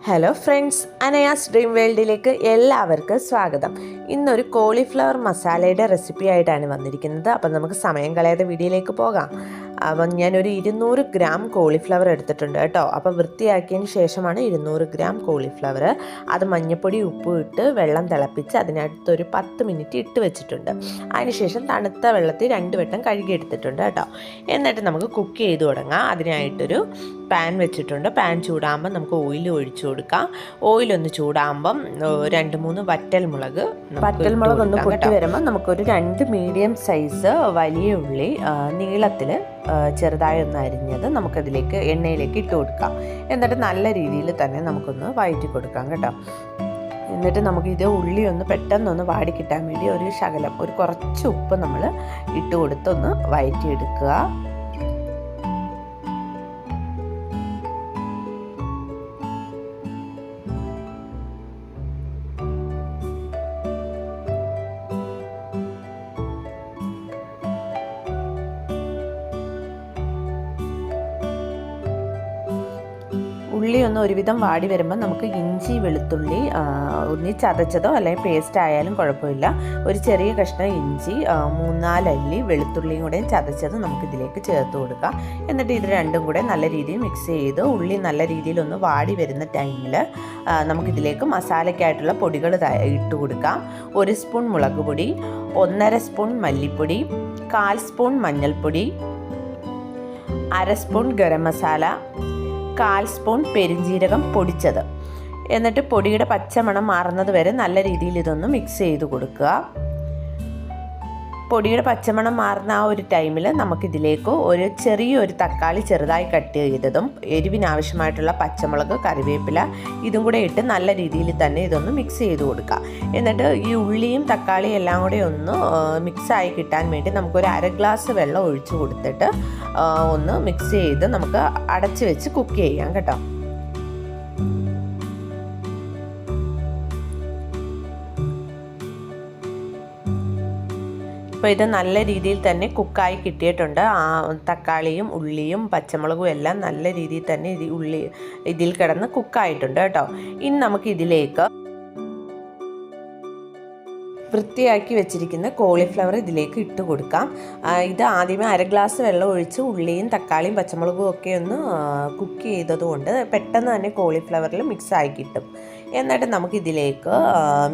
Hello friends, അനയാസ് dream വേൾഡിലേക്ക് എല്ലാവർക്കും സ്വാഗതം. ഇന്നൊരു കോളിഫ്ലവർ മസാലയുടെ റെസിപ്പി ആയിട്ടാണ് വന്നിരിക്കുന്നത്. അപ്പം നമുക്ക് സമയം കളയാതെ വീഡിയോയിലേക്ക് പോകാം. അപ്പം ഞാനൊരു 200 ഗ്രാം കോളിഫ്ലവർ എടുത്തിട്ടുണ്ട് കേട്ടോ. അപ്പം വൃത്തിയാക്കിയതിന് ശേഷമാണ് 200 ഗ്രാം കോളിഫ്ലവർ. അത് മഞ്ഞൾപ്പൊടി ഉപ്പും ഇട്ട് വെള്ളം തിളപ്പിച്ച് അതിനകത്തൊരു 10 മിനിറ്റ് ഇട്ട് വെച്ചിട്ടുണ്ട്. അതിനുശേഷം തണുത്ത വെള്ളത്തിൽ 2 വട്ടം കഴുകിയെടുത്തിട്ടുണ്ട് കേട്ടോ. എന്നിട്ട് നമുക്ക് കുക്ക് ചെയ്ത് തുടങ്ങാം. അതിനായിട്ടൊരു പാൻ വെച്ചിട്ടുണ്ട്. പാൻ ചൂടാകുമ്പം നമുക്ക് ഓയിൽ ഒഴിച്ചു കൊടുക്കാം. ഓയിലൊന്ന് ചൂടാകുമ്പം 2-3 വറ്റൽമുളക് ഒന്ന് പൊട്ടി വരുമ്പോൾ നമുക്കൊരു 2 മീഡിയം സൈസ് വലിയ ഉള്ളി നീളത്തിൽ ചെറുതായി ഒന്ന് അരിഞ്ഞത് നമുക്കതിലേക്ക് എണ്ണയിലേക്ക് ഇട്ട് കൊടുക്കാം. എന്നിട്ട് നല്ല രീതിയിൽ തന്നെ നമുക്കൊന്ന് വഴറ്റി കൊടുക്കാം കേട്ടോ. എന്നിട്ട് നമുക്കിത് ഉള്ളി ഒന്ന് പെട്ടെന്നൊന്ന് വാടി കിട്ടാൻ വേണ്ടി ഒരു കുറച്ച് ഉപ്പ് നമ്മൾ ഇട്ട് കൊടുത്തൊന്ന് വഴറ്റിയെടുക്കുക. ഉള്ളി ഒന്ന് ഒരുവിധം വാടി വരുമ്പോൾ നമുക്ക് ഇഞ്ചി വെളുത്തുള്ളി ഒന്നി ചതച്ചതോ അല്ലെങ്കിൽ പേസ്റ്റ് ആയാലും കുഴപ്പമില്ല. ഒരു ചെറിയ കഷ്ണം ഇഞ്ചി 3-4 അല്ലി വെളുത്തുള്ളിയും കൂടെ ചതച്ചത് നമുക്കിതിലേക്ക് ചേർത്ത് കൊടുക്കാം. എന്നിട്ട് ഇത് രണ്ടും കൂടെ നല്ല രീതിയിൽ മിക്സ് ചെയ്ത് ഉള്ളി നല്ല രീതിയിൽ ഒന്ന് വാടി വരുന്ന ടൈമിൽ നമുക്കിതിലേക്ക് മസാലയ്ക്കായിട്ടുള്ള പൊടികൾ ഇട്ട് കൊടുക്കാം. 1 സ്പൂൺ മുളക് പൊടി, 1.5 സ്പൂൺ മല്ലിപ്പൊടി, 1/4 സ്പൂൺ മഞ്ഞൾപ്പൊടി, 1/2 സ്പൂൺ ഗരം മസാല, 1/4 സ്പൂൺ പെരിഞ്ജീരകം പൊടിച്ചത്. എന്നിട്ട് പൊടിയുടെ പച്ചമണം മാറുന്നത് വരെ നല്ല രീതിയിൽ ഇതൊന്ന് മിക്സ് ചെയ്ത് കൊടുക്കുക. പൊടിയുടെ പച്ചമണം മാറുന്ന ആ ഒരു ടൈമിൽ നമുക്കിതിലേക്ക് ചെറിയൊരു തക്കാളി ചെറുതായി കട്ട് ചെയ്തതും എരിവിനാവശ്യമായിട്ടുള്ള പച്ചമുളക്, കറിവേപ്പില ഇതും കൂടെ ഇട്ട് നല്ല രീതിയിൽ തന്നെ ഇതൊന്ന് മിക്സ് ചെയ്ത് കൊടുക്കുക. എന്നിട്ട് ഈ ഉള്ളിയും തക്കാളിയും എല്ലാം കൂടെ ഒന്ന് മിക്സായി കിട്ടാൻ വേണ്ടി നമുക്കൊരു 1/2 ഗ്ലാസ് വെള്ളം ഒഴിച്ചു കൊടുത്തിട്ട് ഒന്ന് മിക്സ് ചെയ്ത് നമുക്ക് അടച്ച് വെച്ച് കുക്ക് ചെയ്യാം കേട്ടോ. അപ്പോൾ ഇത് നല്ല രീതിയിൽ തന്നെ കുക്കായി കിട്ടിയിട്ടുണ്ട്. തക്കാളിയും ഉള്ളിയും പച്ചമുളകും എല്ലാം നല്ല രീതിയിൽ തന്നെ ഇതിൽ കിടന്ന് കുക്കായിട്ടുണ്ട് കേട്ടോ. ഇനി നമുക്ക് ഇതിലേക്ക് വൃത്തിയാക്കി വെച്ചിരിക്കുന്ന കോളിഫ്ലവർ ഇതിലേക്ക് ഇട്ട് കൊടുക്കാം. ഇത് ആദ്യമേ 1/2 ഗ്ലാസ് വെള്ളം ഒഴിച്ച് ഉള്ളിയും തക്കാളിയും പച്ചമുളകും ഒക്കെ ഒന്ന് കുക്ക് ചെയ്തതുകൊണ്ട് പെട്ടെന്ന് തന്നെ കോളിഫ്ലവറിൽ മിക്സായി കിട്ടും. എന്നിട്ട് നമുക്കിതിലേക്ക്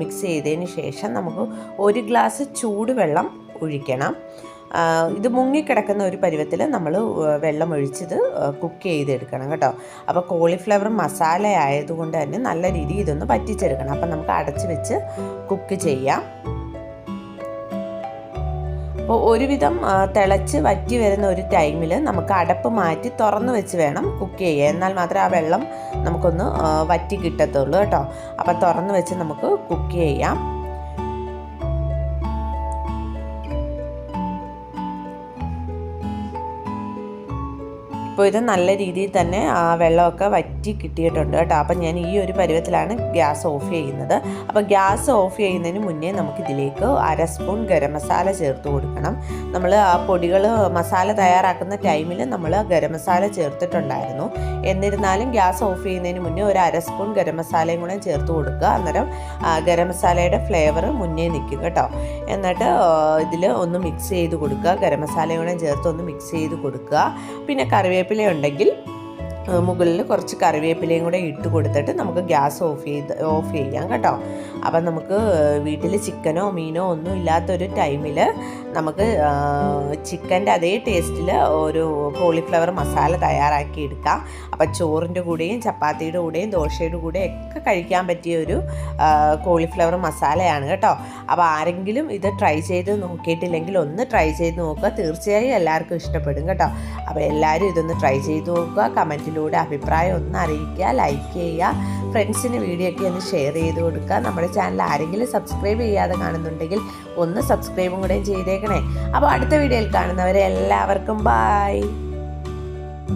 മിക്സ് ചെയ്തതിന് ശേഷം നമുക്ക് 1 ഗ്ലാസ് ചൂടുവെള്ളം ഒഴിക്കണം. ഇത് മുങ്ങിക്കിടക്കുന്ന ഒരു പരുവത്തിൽ നമ്മൾ വെള്ളം ഒഴിച്ചത് കുക്ക് ചെയ്തെടുക്കണം കേട്ടോ. അപ്പോൾ കോളിഫ്ലവർ മസാല ആയതുകൊണ്ട് തന്നെ നല്ല രീതിയിൽ ഇതൊന്ന് പറ്റിച്ചെടുക്കണം. അപ്പം നമുക്ക് അടച്ച് വെച്ച് കുക്ക് ചെയ്യാം. അപ്പോൾ ഒരുവിധം തിളച്ച് വറ്റി വരുന്ന ഒരു ടൈമിൽ നമുക്ക് അടപ്പ് മാറ്റി തുറന്ന് വെച്ച് വേണം കുക്ക് ചെയ്യുക. എന്നാൽ മാത്രമേ ആ വെള്ളം നമുക്കൊന്ന് വറ്റി കിട്ടത്തുള്ളൂ കേട്ടോ. അപ്പോൾ തുറന്ന് വെച്ച് നമുക്ക് കുക്ക് ചെയ്യാം. ഇപ്പോൾ ഇത് നല്ല രീതിയിൽ തന്നെ വെള്ളമൊക്കെ വറ്റി കിട്ടിയിട്ടുണ്ട് കേട്ടോ. അപ്പം ഞാൻ ഈ ഒരു പരുവത്തിലാണ് ഗ്യാസ് ഓഫ് ചെയ്യുന്നത്. അപ്പോൾ ഗ്യാസ് ഓഫ് ചെയ്യുന്നതിന് മുന്നേ നമുക്കിതിലേക്ക് 1/2 സ്പൂൺ ഗരം മസാല ചേർത്ത് കൊടുക്കണം. നമ്മൾ ആ പൊടികൾ മസാല തയ്യാറാക്കുന്ന ടൈമിൽ നമ്മൾ ഗരം മസാല ചേർത്തിട്ടുണ്ടായിരുന്നു. എന്നിരുന്നാലും ഗ്യാസ് ഓഫ് ചെയ്യുന്നതിന് മുന്നേ ഒരു 1/2 സ്പൂൺ ഗരം മസാലയും കൂടെ ചേർത്ത് കൊടുക്കുക. അന്നേരം ഗരം മസാലയുടെ ഫ്ലേവർ മുന്നേ നിൽക്കും കേട്ടോ. എന്നിട്ട് ഇതിൽ ഒന്ന് മിക്സ് ചെയ്ത് കൊടുക്കുക. ഗരം മസാലയും കൂടെ ചേർത്ത് ഒന്ന് മിക്സ് ചെയ്ത് കൊടുക്കുക. പിന്നെ കറിവേപ്പില ഉണ്ടെങ്കിൽ മുകളിൽ കുറച്ച് കറിവേപ്പിലയും കൂടെ ഇട്ട് കൊടുത്തിട്ട് നമുക്ക് ഗ്യാസ് ഓഫ് ചെയ്യാം കേട്ടോ. അപ്പം നമുക്ക് വീട്ടിൽ ചിക്കനോ മീനോ ഒന്നും ഇല്ലാത്തൊരു ടൈമിൽ നമുക്ക് ചിക്കൻ്റെ അതേ ടേസ്റ്റിൽ ഒരു കോളിഫ്ലവർ മസാല തയ്യാറാക്കി എടുക്കാം. അപ്പം ചോറിൻ്റെ കൂടെയും ചപ്പാത്തിയുടെ കൂടെയും ദോശയുടെ കൂടെയും ഒക്കെ കഴിക്കാൻ പറ്റിയ ഒരു കോളിഫ്ലവർ മസാലയാണ് കേട്ടോ. അപ്പോൾ ആരെങ്കിലും ഇത് ട്രൈ ചെയ്ത് നോക്കിയിട്ടില്ലെങ്കിൽ ഒന്ന് ട്രൈ ചെയ്ത് നോക്കുക. തീർച്ചയായും എല്ലാവർക്കും ഇഷ്ടപ്പെടും കേട്ടോ. അപ്പോൾ എല്ലാവരും ഇതൊന്ന് ട്രൈ ചെയ്ത് നോക്കുക. കമൻറ്റിലൂടെ അഭിപ്രായം ഒന്ന് അറിയിക്കുക, ലൈക്ക് ചെയ്യുക, ഫ്രണ്ട്സിന് വീഡിയോ ഒക്കെ ഒന്ന് ഷെയർ ചെയ്ത് കൊടുക്കുക. നമ്മുടെ ചാനൽ ആരെങ്കിലും സബ്സ്ക്രൈബ് ചെയ്യാതെ കാണുന്നുണ്ടെങ്കിൽ ഒന്ന് സബ്സ്ക്രൈബും കൂടെ ചെയ്തേക്കണേ. അപ്പോൾ അടുത്ത വീഡിയോയിൽ കാണുന്നവരെ എല്ലാവർക്കും ബൈ.